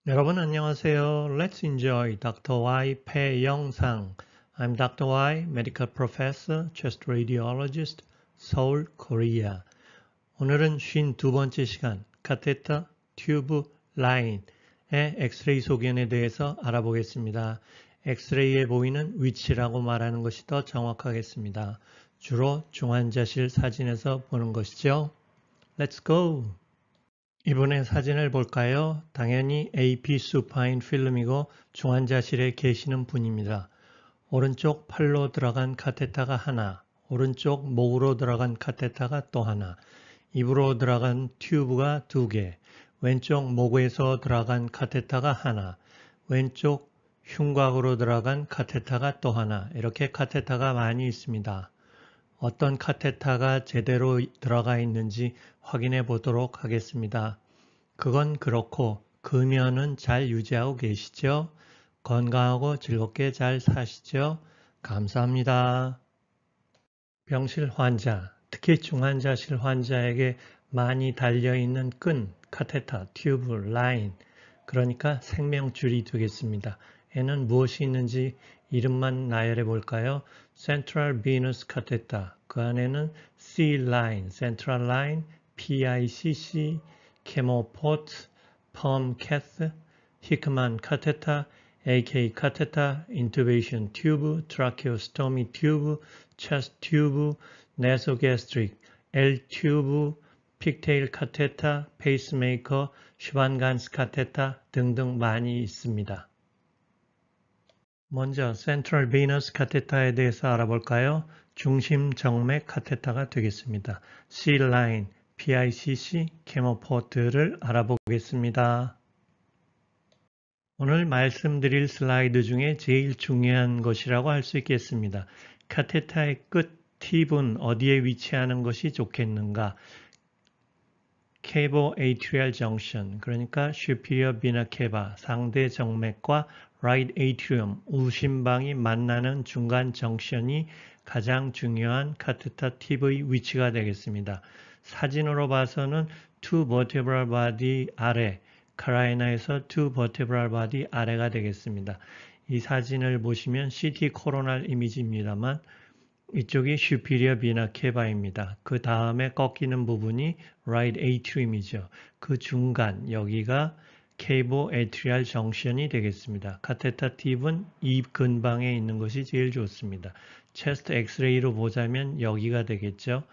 여러분 안녕하세요. Let's enjoy Dr. Y 폐 영상. I'm Dr. Y, Medical Professor, Chest Radiologist, Seoul, Korea. 오늘은 52번째 시간, 카테터 튜브 라인의 엑스레이 소견에 대해서 알아보겠습니다. 엑스레이에 보이는 위치라고 말하는 것이 더 정확하겠습니다. 주로 중환자실 사진에서 보는 것이죠. Let's go! 이번에 사진을 볼까요? 당연히 AP 수파인 필름이고 중환자실에 계시는 분입니다. 오른쪽 팔로 들어간 카테터가 하나, 오른쪽 목으로 들어간 카테터가 또 하나, 입으로 들어간 튜브가 두 개, 왼쪽 목에서 들어간 카테터가 하나, 왼쪽 흉곽으로 들어간 카테터가 또 하나, 이렇게 카테터가 많이 있습니다. 어떤 카테터가 제대로 들어가 있는지 확인해 보도록 하겠습니다. 그건 그렇고 금연은 잘 유지하고 계시죠? 건강하고 즐겁게 잘 사시죠? 감사합니다. 병실 환자, 특히 중환자실 환자에게 많이 달려있는 끈, 카테터, 튜브, 라인, 그러니까 생명줄이 되겠습니다. 에는 무엇이 있는지 이름만 나열해 볼까요? Central Venous Catheter, 그 안에는 C-line, Central Line, PICC, Chemoport, Perm Cath, Hickman Catheter, AK Catheter, Intubation Tube, Tracheostomy Tube, Chest Tube, Nasogastric, L-Tube, Pigtail Catheter, Pacemaker, Schwann-Ganz Catheter 등등 많이 있습니다. 먼저 Central Venous Catheter에 대해서 알아볼까요? 중심 정맥 카테터가 되겠습니다. C-line, PICC, Chemoport를 알아보겠습니다. 오늘 말씀드릴 슬라이드 중에 제일 중요한 것이라고 할 수 있겠습니다. 카테터의 끝 팁은 어디에 위치하는 것이 좋겠는가? Cavo Atrial Junction, 그러니까 Superior Vena Cava, 상대 정맥과 Right Atrium, 우심방이 만나는 중간 정션이 가장 중요한 카테터 팁의 위치가 되겠습니다. 사진으로 봐서는 two vertebral body 아래, 카라이나에서 two vertebral body 아래가 되겠습니다. 이 사진을 보시면 CT 코로날 이미지입니다만 이쪽이 superior vena cava입니다. 그 다음에 꺾이는 부분이 right atrium이죠. 그 중간 여기가 cavo atrial junction이 되겠습니다. 카테터 팁은 이 근방에 있는 것이 제일 좋습니다. 체스트 엑스레이로 보자면 여기가 되겠죠.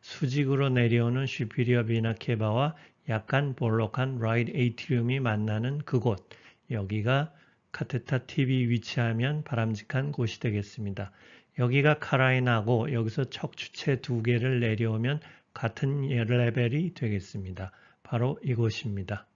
수직으로 내려오는 superior vena cava와 약간 볼록한 right atrium이 만나는 그곳, 여기가 카테터 팁이 위치하면 바람직한 곳이 되겠습니다. 여기가 카라인하고 여기서 척추체 두 개를 내려오면 같은 레벨이 되겠습니다. 바로 이곳입니다.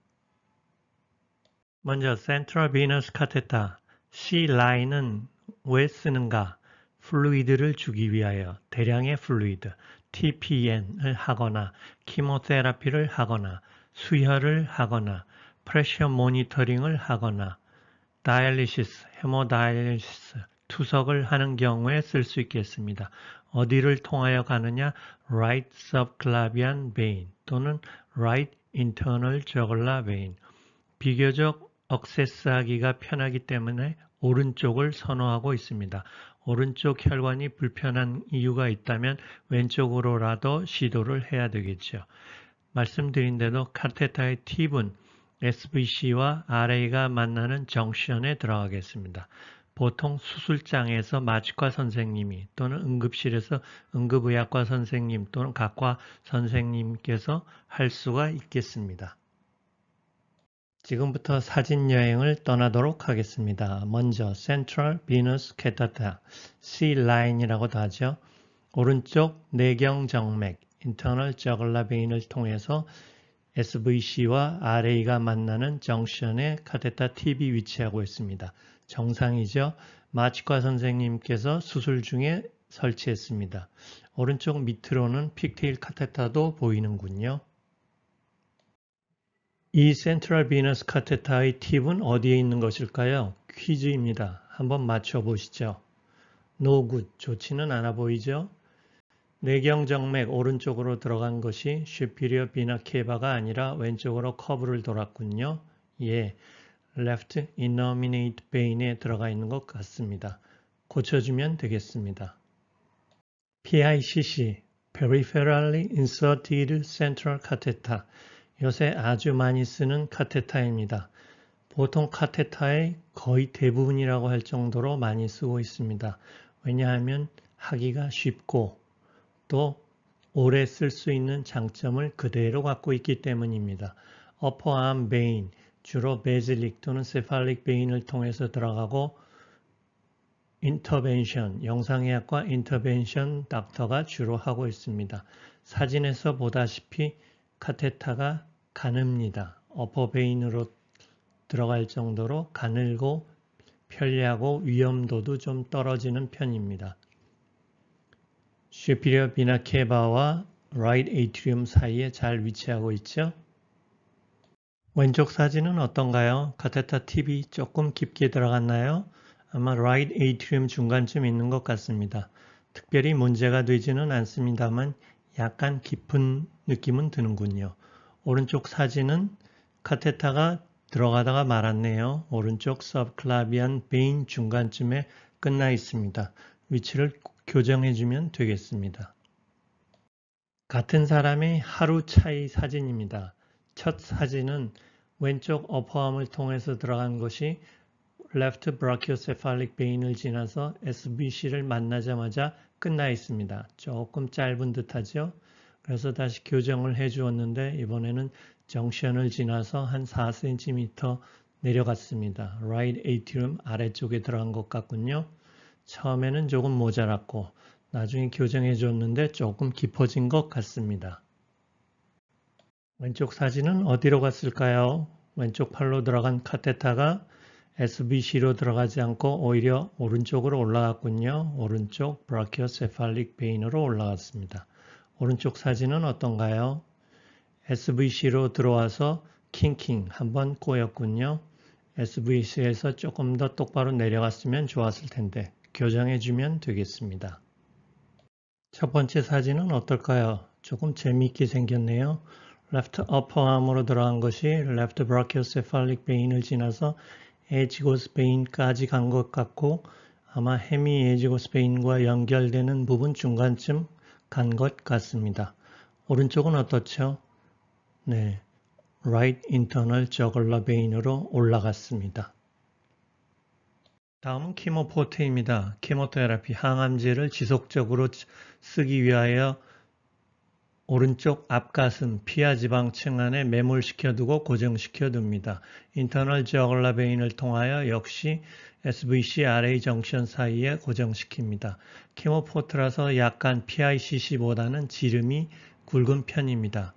먼저 Central Venous Catheter, C-라인은 왜 쓰는가? 플루이드를 주기 위하여 대량의 플루이드, TPN을 하거나 키모테라피를 하거나 수혈을 하거나 프레셔 모니터링을 하거나 다이알리시스, 헤모다이알리시스, 투석을 하는 경우에 쓸 수 있겠습니다. 어디를 통하여 가느냐? Right subclavian vein 또는 Right internal jugular vein. 비교적 억세스하기가 편하기 때문에 오른쪽을 선호하고 있습니다. 오른쪽 혈관이 불편한 이유가 있다면 왼쪽으로라도 시도를 해야 되겠죠. 말씀드린 대로 카테터의 팁은 SVC와 RA가 만나는 정션에 들어가겠습니다. 보통 수술장에서 마취과 선생님이 또는 응급실에서 응급의학과 선생님 또는 각과 선생님께서 할 수가 있겠습니다. 지금부터 사진 여행을 떠나도록 하겠습니다. 먼저 Central Venous Catheter, C-line이라고도 하죠. 오른쪽 내경정맥, Internal Jugular Vein을 통해서 SVC와 RA가 만나는 정션에 카테터 팁이 위치하고 있습니다. 정상이죠. 마취과 선생님께서 수술 중에 설치했습니다. 오른쪽 밑으로는 픽테일 카테터도 보이는군요. 이 센트럴 비너스 카테터의 팁은 어디에 있는 것일까요? 퀴즈입니다. 한번 맞춰보시죠. No good, 좋지는 않아 보이죠? 내경정맥 오른쪽으로 들어간 것이 superior vena cava가 아니라 왼쪽으로 커브를 돌았군요. 예, left innominate vein에 들어가 있는 것 같습니다. 고쳐주면 되겠습니다. PICC, Peripherally Inserted Central Catheter, 요새 아주 많이 쓰는 카테타입니다. 보통 카테타의 거의 대부분이라고 할 정도로 많이 쓰고 있습니다. 왜냐하면 하기가 쉽고 또 오래 쓸 수 있는 장점을 그대로 갖고 있기 때문입니다. upper arm vein, 주로 베질릭 또는 세팔릭 베인을 통해서 들어가고 인터벤션, 영상의학과 인터벤션 닥터가 주로 하고 있습니다. 사진에서 보다시피 카테타가 가늡니다. upper vein으로 들어갈 정도로 가늘고 편리하고 위험도도 좀 떨어지는 편입니다. superior vena cava와 right atrium 사이에 잘 위치하고 있죠. 왼쪽 사진은 어떤가요? 카테타 팁이 조금 깊게 들어갔나요? 아마 right atrium 중간쯤 있는 것 같습니다. 특별히 문제가 되지는 않습니다만 약간 깊은 느낌은 드는군요. 오른쪽 사진은 카테타가 들어가다가 말았네요. 오른쪽 subclavian vein 중간쯤에 끝나 있습니다. 위치를 교정해주면 되겠습니다. 같은 사람의 하루 차이 사진입니다. 첫 사진은 왼쪽 어퍼암을 통해서 들어간 것이 left brachiocephalic vein을 지나서 SBC를 만나자마자 끝나 있습니다. 조금 짧은 듯하죠. 그래서 다시 교정을 해주었는데 이번에는 정션을 지나서 한 4cm 내려갔습니다. right atrium 아래쪽에 들어간 것 같군요. 처음에는 조금 모자랐고 나중에 교정해 줬는데 조금 깊어진 것 같습니다. 왼쪽 사진은 어디로 갔을까요? 왼쪽 팔로 들어간 카테타가 SBC로 들어가지 않고 오히려 오른쪽으로 올라갔군요. 오른쪽 brachiocephalic vein으로 올라갔습니다. 오른쪽 사진은 어떤가요? SVC로 들어와서 킹킹 한번 꼬였군요. SVC에서 조금 더 똑바로 내려갔으면 좋았을 텐데 교정해주면 되겠습니다. 첫 번째 사진은 어떨까요? 조금 재미있게 생겼네요. left upper arm으로 들어간 것이 left brachiocephalic vein을 지나서 에지고스 베인까지 간 것 같고 아마 헤미 에지고스 베인과 연결되는 부분 중간쯤 간 것 같습니다. 오른쪽은 어떻죠? 네, right internal jugular vein으로 올라갔습니다. 다음은 키모포트입니다. 키모테라피, 항암제를 지속적으로 쓰기 위하여 오른쪽 앞가슴, 피하지방층 안에 매몰시켜두고 고정시켜둡니다. 인터널 저글라 베인을 통하여 역시 SVC RA 정션 사이에 고정시킵니다. 키모포트라서 약간 PICC보다는 지름이 굵은 편입니다.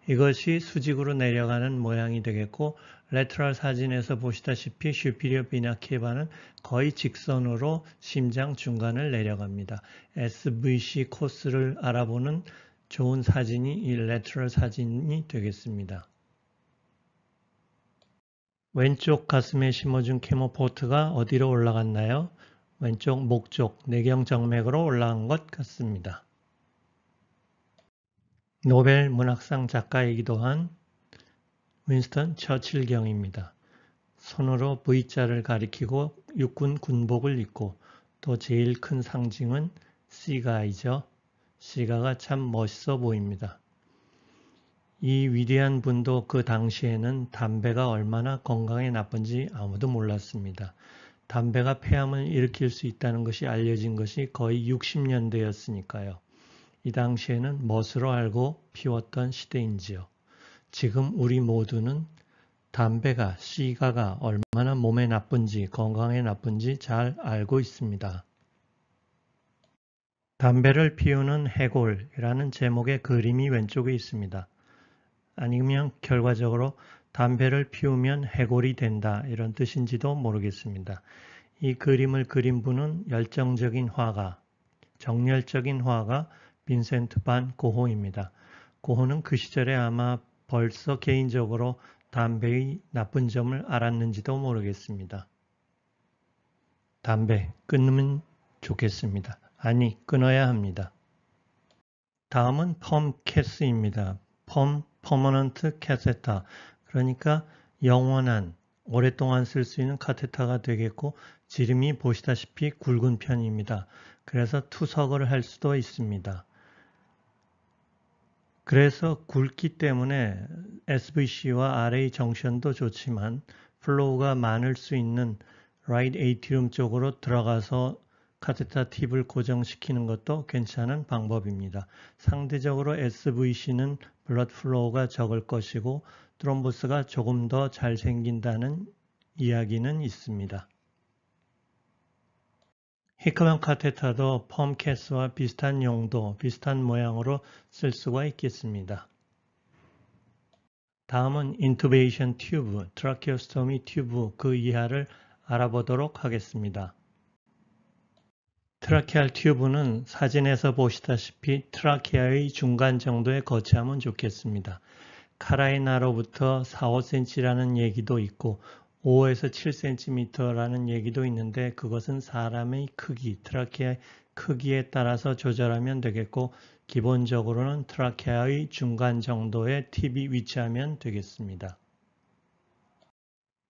이것이 수직으로 내려가는 모양이 되겠고 레터럴 사진에서 보시다시피 슈피리어 비나 케바는 거의 직선으로 심장 중간을 내려갑니다. SVC 코스를 알아보는 좋은 사진이 이 레터럴 사진이 되겠습니다. 왼쪽 가슴에 심어준 캐모포트가 어디로 올라갔나요? 왼쪽 목 쪽 내경정맥으로 올라간 것 같습니다. 노벨 문학상 작가이기도 한 윈스턴 처칠경입니다. 손으로 V자를 가리키고 육군 군복을 입고 또 제일 큰 상징은 시가이죠. 시가가 참 멋있어 보입니다. 이 위대한 분도 그 당시에는 담배가 얼마나 건강에 나쁜지 아무도 몰랐습니다. 담배가 폐암을 일으킬 수 있다는 것이 알려진 것이 거의 60년대였으니까요. 이 당시에는 멋으로 알고 피웠던 시대인지요. 지금 우리 모두는 담배가, 시가가 얼마나 몸에 나쁜지, 건강에 나쁜지 잘 알고 있습니다. 담배를 피우는 해골이라는 제목의 그림이 왼쪽에 있습니다. 아니면 결과적으로 담배를 피우면 해골이 된다 이런 뜻인지도 모르겠습니다. 이 그림을 그린 분은 열정적인 화가, 정열적인 화가 빈센트 반 고호입니다. 고호는 그 시절에 아마 벌써 개인적으로 담배의 나쁜 점을 알았는지도 모르겠습니다. 담배 끊으면 좋겠습니다. 아니, 끊어야 합니다. 다음은 펌캐스입니다. 퍼머넌트 캐세터, 그러니까 영원한, 오랫동안 쓸 수 있는 카테터가 되겠고 지름이 보시다시피 굵은 편입니다. 그래서 투석을 할 수도 있습니다. 그래서 굵기 때문에 SVC와 RA 정션도 좋지만 플로우가 많을 수 있는 right atrium 쪽으로 들어가서 카테터 팁을 고정시키는 것도 괜찮은 방법입니다. 상대적으로 SVC는 블러드 플로우가 적을 것이고 트롬보스가 조금 더 잘 생긴다는 이야기는 있습니다. 히커맨 카테터도 펌캐스와 비슷한 용도, 비슷한 모양으로 쓸 수가 있겠습니다. 다음은 인투베이션 튜브, 트라케오스토미 튜브 그 이하를 알아보도록 하겠습니다. 트라케알 튜브는 사진에서 보시다시피 트라케아의 중간 정도에 거치하면 좋겠습니다. 카라이나로부터 4, 5cm라는 얘기도 있고 5에서 7cm라는 얘기도 있는데 그것은 사람의 크기, 트라케아의 크기에 따라서 조절하면 되겠고 기본적으로는 트라케아의 중간 정도의 팁이 위치하면 되겠습니다.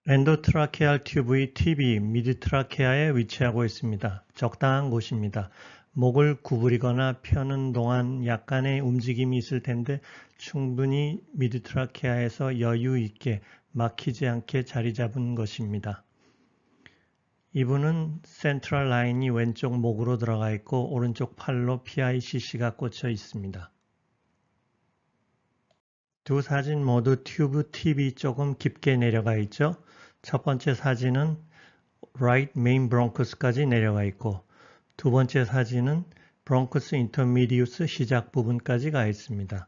엔도트라케알 튜브의 팁이 미드 트라케아에 위치하고 있습니다. 적당한 곳입니다. 목을 구부리거나 펴는 동안 약간의 움직임이 있을 텐데 충분히 미드 트라케아에서 여유 있게 막히지 않게 자리 잡은 것입니다. 이분은 센트럴 라인이 왼쪽 목으로 들어가 있고 오른쪽 팔로 PICC가 꽂혀 있습니다. 두 사진 모두 튜브 팁이 조금 깊게 내려가 있죠. 첫 번째 사진은 right main bronchus까지 내려가 있고 두 번째 사진은 bronchus intermedius 시작 부분까지 가 있습니다.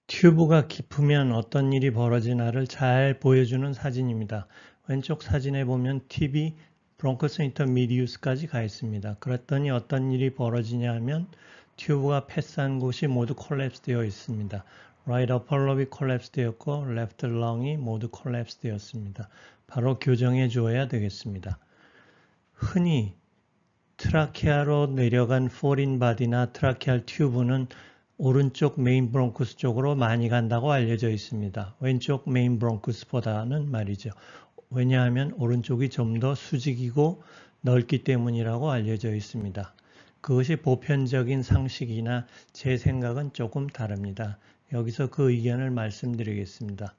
튜브가 깊으면 어떤 일이 벌어지나를 잘 보여주는 사진입니다. 왼쪽 사진에 보면 팁이 bronchus intermedius까지 가 있습니다. 그랬더니 어떤 일이 벌어지냐 하면 튜브가 패스한 곳이 모두 콜랩스 되어 있습니다. right upper lob이 콜랩스 되었고 left lung이 모두 콜랩스 되었습니다. 바로 교정해 주어야 되겠습니다. 흔히 트라케아로 내려간 foreign body나 트라케알 튜브는 오른쪽 메인 브론쿠스 쪽으로 많이 간다고 알려져 있습니다. 왼쪽 메인 브론쿠스보다는 말이죠. 왜냐하면 오른쪽이 좀 더 수직이고 넓기 때문이라고 알려져 있습니다. 그것이 보편적인 상식이나 제 생각은 조금 다릅니다. 여기서 그 의견을 말씀드리겠습니다.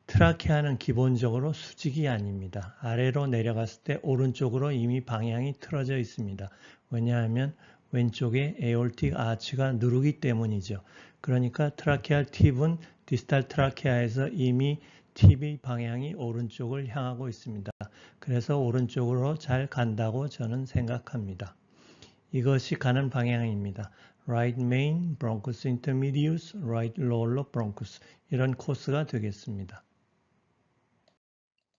트라케아는 기본적으로 수직이 아닙니다. 아래로 내려갔을 때 오른쪽으로 이미 방향이 틀어져 있습니다. 왜냐하면 왼쪽에 에올틱 아치가 누르기 때문이죠. 그러니까 트라케알 팁은 디스탈 트라케아에서 이미 팁의 방향이 오른쪽을 향하고 있습니다. 그래서 오른쪽으로 잘 간다고 저는 생각합니다. 이것이 가는 방향입니다. right main, bronchus intermedius, right lower bronchus 이런 코스가 되겠습니다.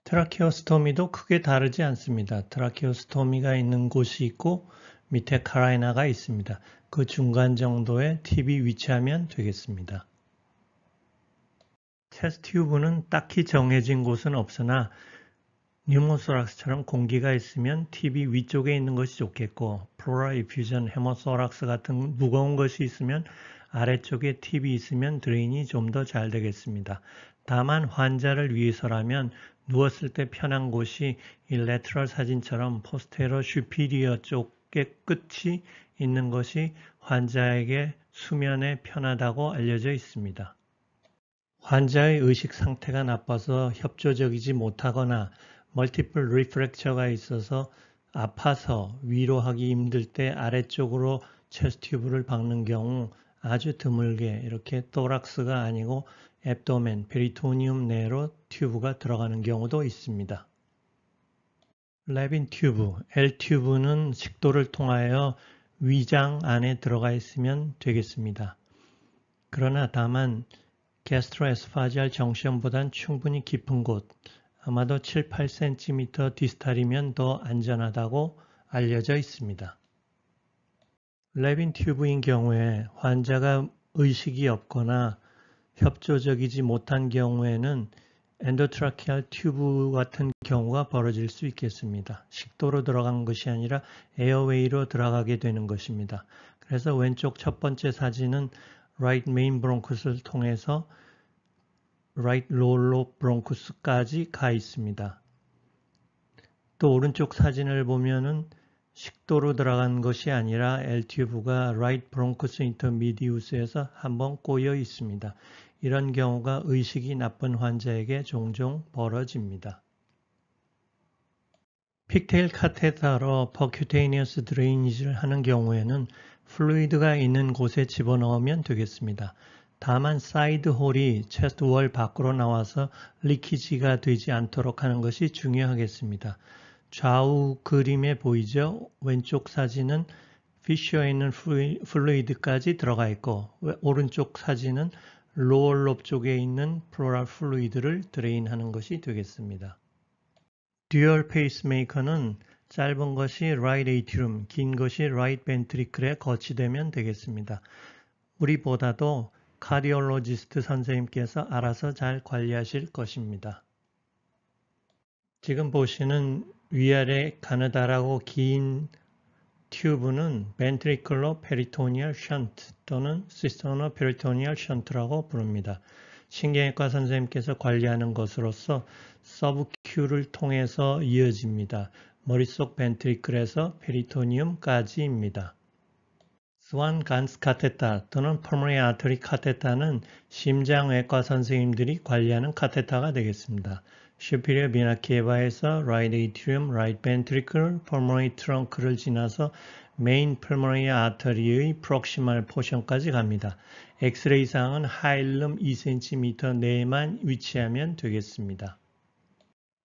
트라케오스토미도 크게 다르지 않습니다. 트라케오스토미가 있는 곳이 있고 밑에 카라이나가 있습니다. 그 중간 정도에 팁이 위치하면 되겠습니다. 체스트 튜브는 딱히 정해진 곳은 없으나 뉴모소락스처럼 공기가 있으면 팁이 위쪽에 있는 것이 좋겠고 플로라 이퓨전, 헤모소락스 같은 무거운 것이 있으면 아래쪽에 팁이 있으면 드레인이 좀 더 잘 되겠습니다. 다만 환자를 위해서라면 누웠을 때 편한 곳이 이 레트럴 사진처럼 포스테러 슈피리어 쪽의 끝이 있는 것이 환자에게 수면에 편하다고 알려져 있습니다. 환자의 의식 상태가 나빠서 협조적이지 못하거나 멀티플 리프랙처가 있어서 아파서 위로하기 힘들 때 아래쪽으로 체스트 튜브를 박는 경우 아주 드물게 이렇게 토락스가 아니고 앱도멘, 페리토니움 내로 튜브가 들어가는 경우도 있습니다. 레빈 튜브, L 튜브는 식도를 통하여 위장 안에 들어가 있으면 되겠습니다. 그러나 다만 게스트로에스파지알 정션보단 충분히 깊은 곳, 아마도 7, 8cm 디스탈이면 더 안전하다고 알려져 있습니다. 레빈 튜브인 경우에 환자가 의식이 없거나 협조적이지 못한 경우에는 엔도트라케알 튜브 같은 경우가 벌어질 수 있겠습니다. 식도로 들어간 것이 아니라 에어웨이로 들어가게 되는 것입니다. 그래서 왼쪽 첫 번째 사진은 right main bronchus를 통해서 right lower lobe bronchus까지 가 있습니다. 또 오른쪽 사진을 보면은 식도로 들어간 것이 아니라 L튜브가 right bronchus intermedius에서 한번 꼬여 있습니다. 이런 경우가 의식이 나쁜 환자에게 종종 벌어집니다. 픽테일 카테터로 퍼큐테이니어스 드레이니지를 하는 경우에는 플루이드가 있는 곳에 집어넣으면 되겠습니다. 다만 사이드 홀이 체스트 월 밖으로 나와서 리키지가 되지 않도록 하는 것이 중요하겠습니다. 좌우 그림에 보이죠? 왼쪽 사진은 피셔에 있는 플루이드까지 들어가 있고 오른쪽 사진은 로어 롭 쪽에 있는 플로럴 플루이드를 드레인하는 것이 되겠습니다. 듀얼 페이스메이커는 짧은 것이 right atrium, 긴 것이 right ventricle에 거치되면 되겠습니다. 우리보다도 카디올로지스트 선생님께서 알아서 잘 관리하실 것입니다. 지금 보시는 위아래 가느다랗고 긴 튜브는 ventricular peritoneal shunt 또는 cisterno peritoneal shunt라고 부릅니다. 신경외과 선생님께서 관리하는 것으로서 서브큐를 통해서 이어집니다. 머릿속 벤트리클에서 페리토니움까지입니다. 스완 간스 카테타 또는 pulmonary artery 카테타는 심장외과 선생님들이 관리하는 카테타가 되겠습니다. superior vena cava에서 right atrium, right ventricle, pulmonary trunk를 지나서 main pulmonary artery의 proximal portion까지 갑니다. 엑스레이상은 하일름 2cm 내에만 위치하면 되겠습니다.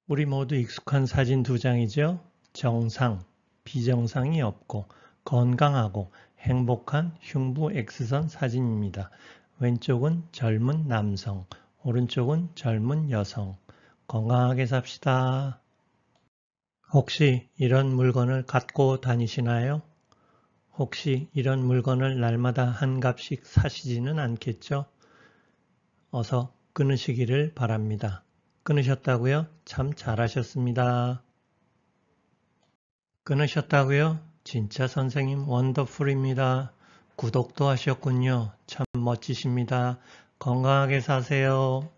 우리 모두 익숙한 사진 두 장이죠. 정상, 비정상이 없고 건강하고 행복한 흉부 X선 사진입니다. 왼쪽은 젊은 남성, 오른쪽은 젊은 여성. 건강하게 삽시다. 혹시 이런 물건을 갖고 다니시나요? 혹시 이런 물건을 날마다 한 값씩 사시지는 않겠죠? 어서 끊으시기를 바랍니다. 끊으셨다고요? 참 잘하셨습니다. 끊으셨다고요? 진짜 선생님 원더풀입니다. 구독도 하셨군요. 참 멋지십니다. 건강하게 사세요.